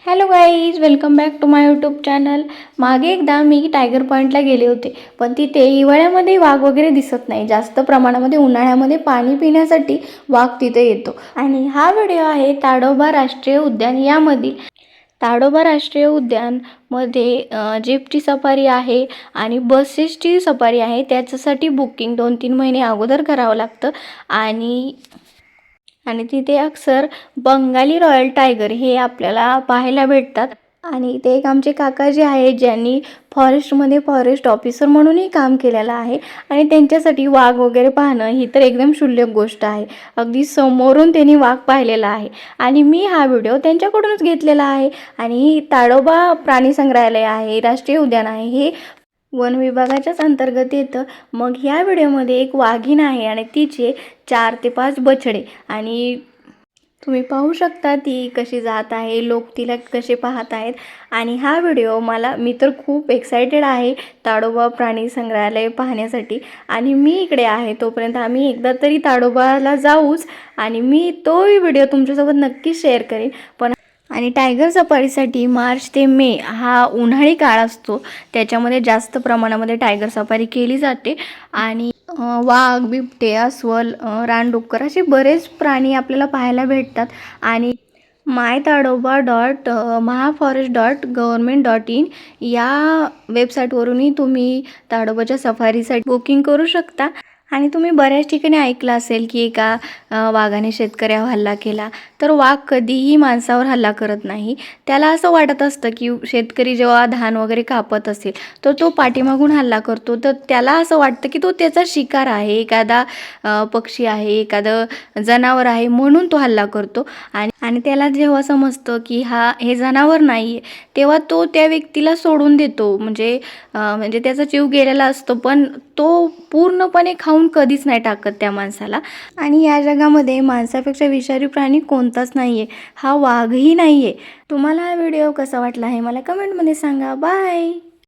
Hello guys, welcome back to my YouTube channel. मागे एकदा मी tiger पॉईंटला गेले होते, पण तिथे हिवाळ्यामध्ये वाघ वगैरे दिसत नाही. जास्त प्रमाणामध्ये उन्हाळ्यामध्ये पाणी पिण्यासाठी वाघ तिथे येतो. आणि हा व्हिडिओ आहे ताडोबा राष्ट्रीय उद्यान यामधील. ताडोबा राष्ट्रीय उद्यानमध्ये जीपची सफारी आहे आणि बसेसची सफारी आहे. त्याच्यासाठी बुकिंग 2-3 महिने अगोदर करावं लागतं. आणि तिथे अक्सर बंगाली रॉयल टायगर हे आपल्याला पाहायला भेटतात. आणि ते एक आमचे काका जे आहेत, ज्यांनी फॉरेस्टमध्ये फॉरेस्ट ऑफिसर म्हणूनही काम केलेलं आहे. आणि त्यांच्यासाठी वाघ वगैरे पाहणं ही तर एकदम क्षुल्लक गोष्ट आहे. अगदी समोरून त्यांनी वाघ पाहिलेला आहे आणि मी हा व्हिडिओ त्यांच्याकडूनच घेतलेला आहे. आणि ताडोबा प्राणी संग्रहालय आहे, राष्ट्रीय उद्यान आहे, हे वन विभागाच्याच अंतर्गत येतं. मग ह्या व्हिडिओमध्ये एक वाघीण आहे आणि तिचे 4 ते 5 बछडे, आणि तुम्ही पाहू शकता ती कशी जात आहे, लोक तिला कसे पाहत आहेत. आणि हा व्हिडिओ मी तर खूप एक्सायटेड आहे ताडोबा प्राणी संग्रहालय पाहण्यासाठी. आणि मी इकडे आहे तोपर्यंत आम्ही एकदा तरी ताडोबाला जाऊच, आणि मी तोही व्हिडिओ तुमच्यासोबत नक्कीच शेअर करेन. आणि टायगर सफारीसाठी मार्च ते मे हा उन्हाळी काळ असतो. त्याच्यामध्ये जास्त प्रमाणामध्ये टायगर सफारी केली जाते. आणि वाघ, बिबटे, अस्वल, रानडुक्कर असे बरेच प्राणी आपल्याला पाहायला भेटतात. आणि mytadobha.महाफॉरेस्ट.gov.in या वेबसाईटवरूनही तुम्ही ताडोबाच्या सफारीसाठी बुकिंग करू शकता. आणि तुम्ही बऱ्याच ठिकाणी ऐकलं असेल की एका वाघाने शेतकऱ्यावर हल्ला केला. तर वाघ कधीही माणसावर हल्ला करत नाही. त्याला असं वाटत असतं की शेतकरी जेव्हा धान वगैरे कापत असेल तर तो पाठीमागून हल्ला करतो, तर त्याला असं वाटतं की तो त्याचा शिकार आहे, एखादा पक्षी आहे, एखादं जनावर आहे, म्हणून तो हल्ला करतो. आणि त्याला जेव्हा समजतं की हे जनावर नाही आहे, तेव्हा तो त्या व्यक्तीला सोडून देतो. म्हणजे त्याचा जीव गेलेला असतो, पण तो पूर्णपणे खाऊन कधीच नाही टाकत त्या माणसाला. आणि या जगामध्ये माणसापेक्षा विषारी प्राणी कोणताच नाही आहे, हा वाघही नाही आहे. तुम्हाला हा व्हिडिओ कसा वाटला आहे मला कमेंटमध्ये सांगा. बाय.